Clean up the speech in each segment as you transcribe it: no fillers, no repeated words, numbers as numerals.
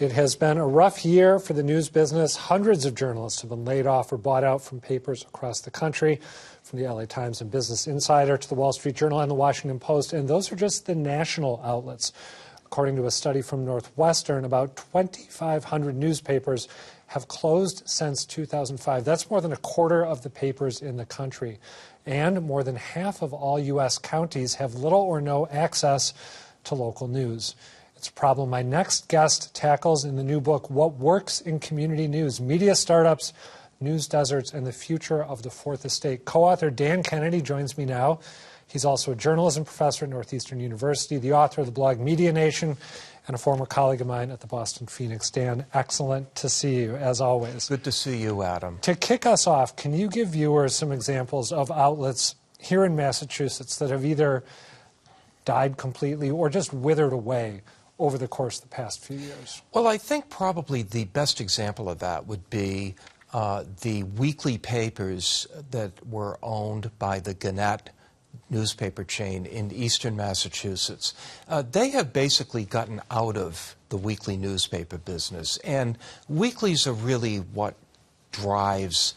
It has been a rough year for the news business. Hundreds of journalists have been laid off or bought out from papers across the country, from the LA Times and Business Insider to the Wall Street Journal and the Washington Post. And those are just the national outlets. According to a study from Northwestern, about 2,500 newspapers have closed since 2005. That's more than a quarter of the papers in the country. And more than half of all U.S. counties have little or no access to local news. It's a problem my next guest tackles in the new book, What Works in Community News, Media Startups, News Deserts, and the Future of the Fourth Estate. Co-author Dan Kennedy joins me now. He's also a journalism professor at Northeastern University, the author of the blog Media Nation, and a former colleague of mine at the Boston Phoenix. Dan, excellent to see you, as always. Good to see you, Adam. To kick us off, can you give viewers some examples of outlets here in Massachusetts that have either died completely or just withered away over the course of the past few years? Well, I think probably the best example of that would be the weekly papers that were owned by the Gannett newspaper chain in eastern Massachusetts. They have basically gotten out of the weekly newspaper business, and weeklies are really what drives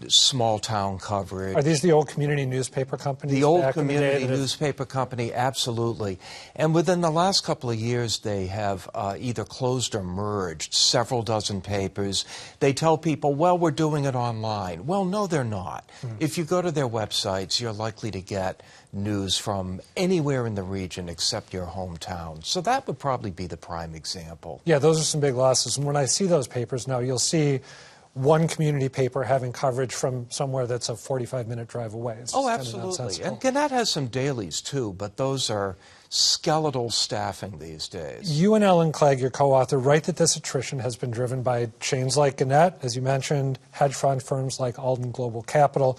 small town coverage. Are these the old community newspaper companies? The old community newspaper company, absolutely. And within the last couple of years, they have either closed or merged several dozen papers. They tell people, well, we're doing it online. Well, no, they're not. If you go to their websites, you're likely to get news from anywhere in the region except your hometown. So that would probably be the prime example. Yeah, those are some big losses. And when I see those papers now, you'll see one community paper having coverage from somewhere that's a 45-minute drive away. It's absolutely. And Gannett has some dailies, too, but those are skeletal staffing these days. You and Ellen Clegg, your co-author, write that this attrition has been driven by chains like Gannett, as you mentioned, hedge fund firms like Alden Global Capital.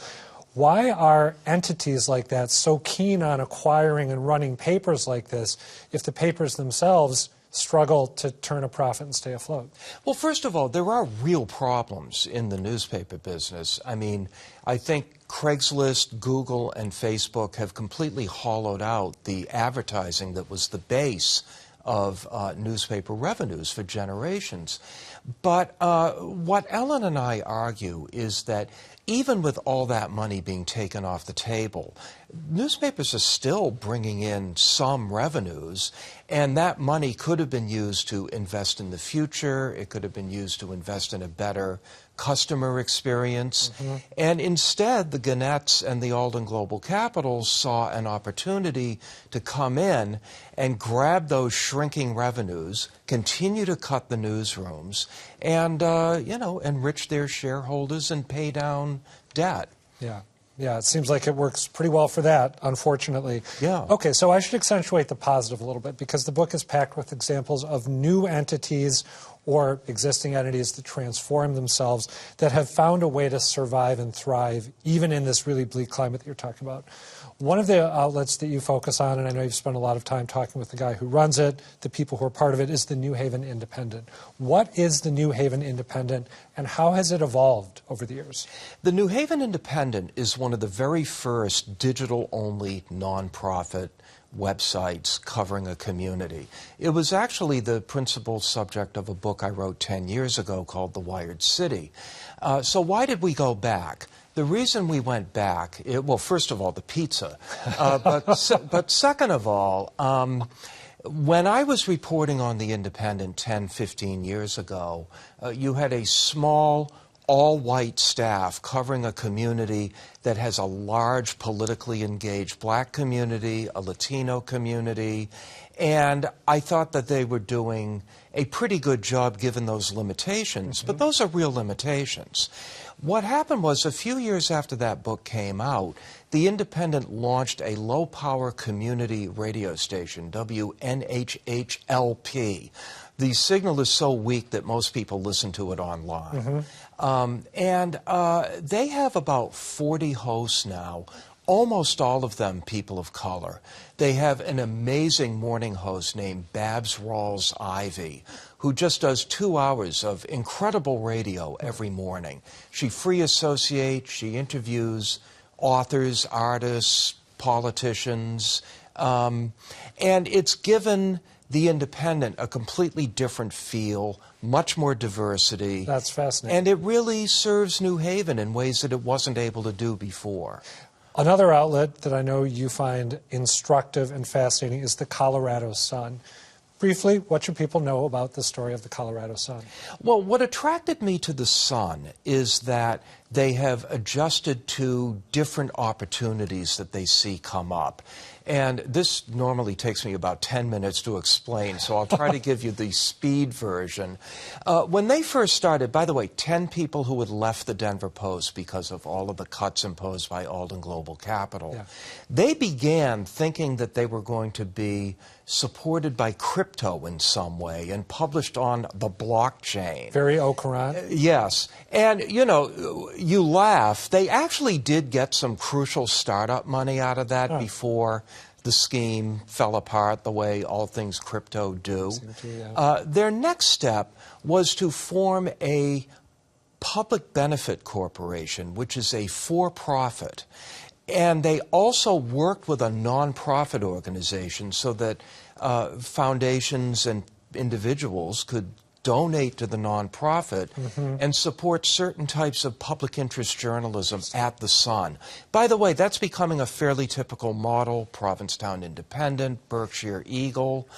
Why are entities like that so keen on acquiring and running papers like this if the papers themselves struggle to turn a profit and stay afloat? Well, first of all, there are real problems in the newspaper business. I mean, I think Craigslist, Google, and Facebook have completely hollowed out the advertising that was the base of newspaper revenues for generations. But what Ellen and I argue is that even with all that money being taken off the table, newspapers are still bringing in some revenues, and that money could have been used to invest in the future. It could have been used to invest in a better customer experience. And instead, the Gannetts and the Alden Global Capitals saw an opportunity to come in and grab those shrinking revenues, continue to cut the newsrooms, and, enrich their shareholders and pay down debt. Yeah, it seems like it works pretty well for that, unfortunately. Yeah. Okay, so I should accentuate the positive a little bit because the book is packed with examples of new entities or existing entities that transform themselves that have found a way to survive and thrive even in this really bleak climate that you're talking about. One of the outlets that you focus on, and I know you've spent a lot of time talking with the guy who runs it, the people who are part of it, is the New Haven Independent. What is the New Haven Independent, and how has it evolved over the years? The New Haven Independent is one of the very first digital-only nonprofit websites covering a community. It was actually the principal subject of a book I wrote 10 years ago called The Wired City. So why did we go back? The reason we went back, well, first of all, the pizza, but second of all, when I was reporting on The Independent 10, 15 years ago, you had a small, all-white staff covering a community that has a large politically engaged black community, a Latino community, and I thought that they were doing a pretty good job given those limitations, but those are real limitations. What happened was a few years after that book came out, The Independent launched a low-power community radio station, WNHHLP. The signal is so weak that most people listen to it online. They have about 40 hosts now, almost all of them people of color. They have an amazing morning host named Babs Rawls-Ivy, who just does 2 hours of incredible radio every morning. She free associates, she interviews authors, artists, politicians, and it's given The Independent, a completely different feel, much more diversity. That's fascinating. And it really serves New Haven in ways that it wasn't able to do before. Another outlet that I know you find instructive and fascinating is the Colorado Sun. Briefly, what should people know about the story of the Colorado Sun? Well, what attracted me to the Sun is that they have adjusted to different opportunities that they see come up. And this normally takes me about 10 minutes to explain, so I'll try to give you the speed version. When they first started, by the way, 10 people who had left the Denver Post because of all of the cuts imposed by Alden Global Capital, Yeah. They began thinking that they were going to be supported by crypto in some way and published on the blockchain. Very au courant. Yes. And, you know, you laugh. They actually did get some crucial startup money out of that before the scheme fell apart the way all things crypto do. Their next step was to form a public benefit corporation, which is a for-profit. And they also worked with a nonprofit organization so that foundations and individuals could donate to the nonprofit and support certain types of public interest journalism at the Sun. By the way, that's becoming a fairly typical model. Provincetown Independent, Berkshire Eagle.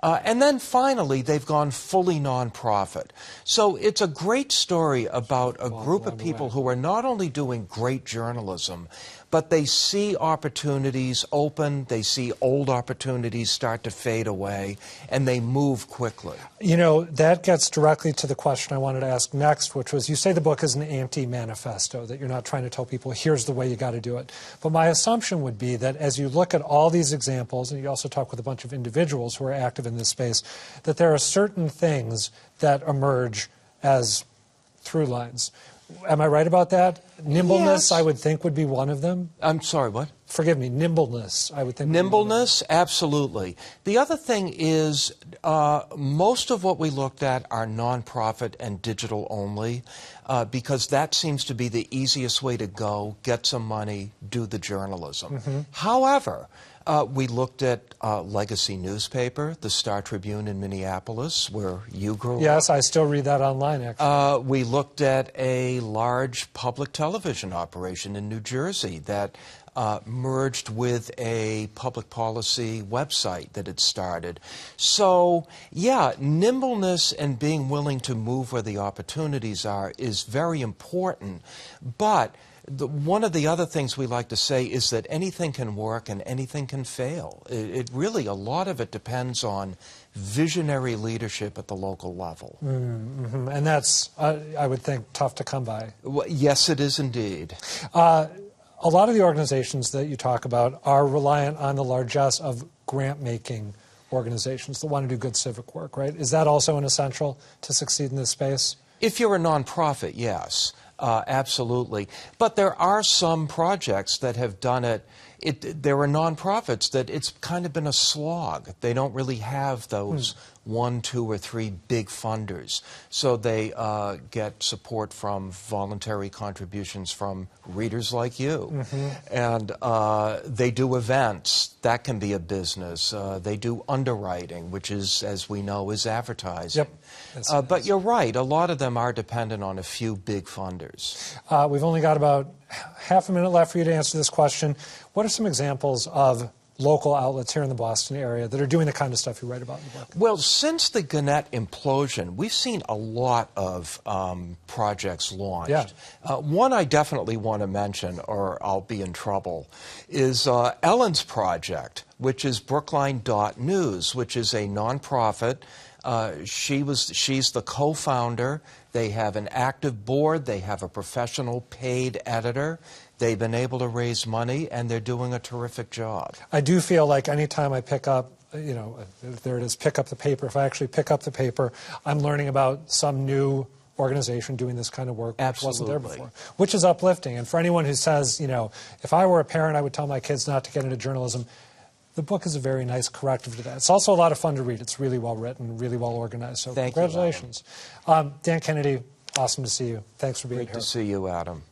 And then finally, they've gone fully nonprofit. So it's a great story about a group of people who are not only doing great journalism, but they see opportunities open, they see old opportunities start to fade away, and they move quickly. You know, that gets directly to the question I wanted to ask next, which was, you say the book is an anti-manifesto, that you're not trying to tell people, here's the way you got to do it. But my assumption would be that as you look at all these examples, and you also talk with a bunch of individuals who are active in this space, that there are certain things that emerge as through lines. Am I right about that? Nimbleness, Yes. I would think, would be one of them. I'm sorry, what? Forgive me, nimbleness, I would think. Nimbleness, absolutely. The other thing is most of what we looked at are nonprofit and digital only because that seems to be the easiest way to go, get some money, do the journalism. However, we looked at legacy newspaper, the Star Tribune in Minneapolis, where you grew up. Yes, I still read that online, actually. We looked at a large public television operation in New Jersey that merged with a public policy website that had started. So, yeah, nimbleness and being willing to move where the opportunities are is very important. But one of the other things we like to say is that anything can work and anything can fail. It really, a lot of it depends on visionary leadership at the local level. And that's, I would think, tough to come by. Well, yes, it is indeed. A lot of the organizations that you talk about are reliant on the largesse of grant-making organizations that want to do good civic work, right? Is that also an essential to succeed in this space? If you're a nonprofit, yes. Absolutely. But there are some projects that have done it. There are nonprofits that it's kind of been a slog. They don't really have those 1, 2, or 3 big funders. So they get support from voluntary contributions from readers like you. And they do events. That can be a business. They do underwriting, which is, as we know, is advertising. Yep. But you're right. A lot of them are dependent on a few big funders. We've only got about half a minute left for you to answer this question. What are some examples of local outlets here in the Boston area that are doing the kind of stuff you write about in the book? Well, since the Gannett implosion, we've seen a lot of projects launched. Yeah. One I definitely want to mention, or I'll be in trouble, is Ellen's project, which is Brookline.News, which is a nonprofit. She's the co-founder. They have an active board. They have a professional paid editor. They've been able to raise money, and they're doing a terrific job. I do feel like anytime I pick up, you know, there it is, pick up the paper. If I actually pick up the paper, I'm learning about some new organization doing this kind of work which wasn't there before, which is uplifting. And for anyone who says, you know, if I were a parent, I would tell my kids not to get into journalism, the book is a very nice corrective to that. It's also a lot of fun to read. It's really well written, really well organized. So Thank congratulations. you, Dan Kennedy, awesome to see you. Thanks for being here. Great to see you, Adam.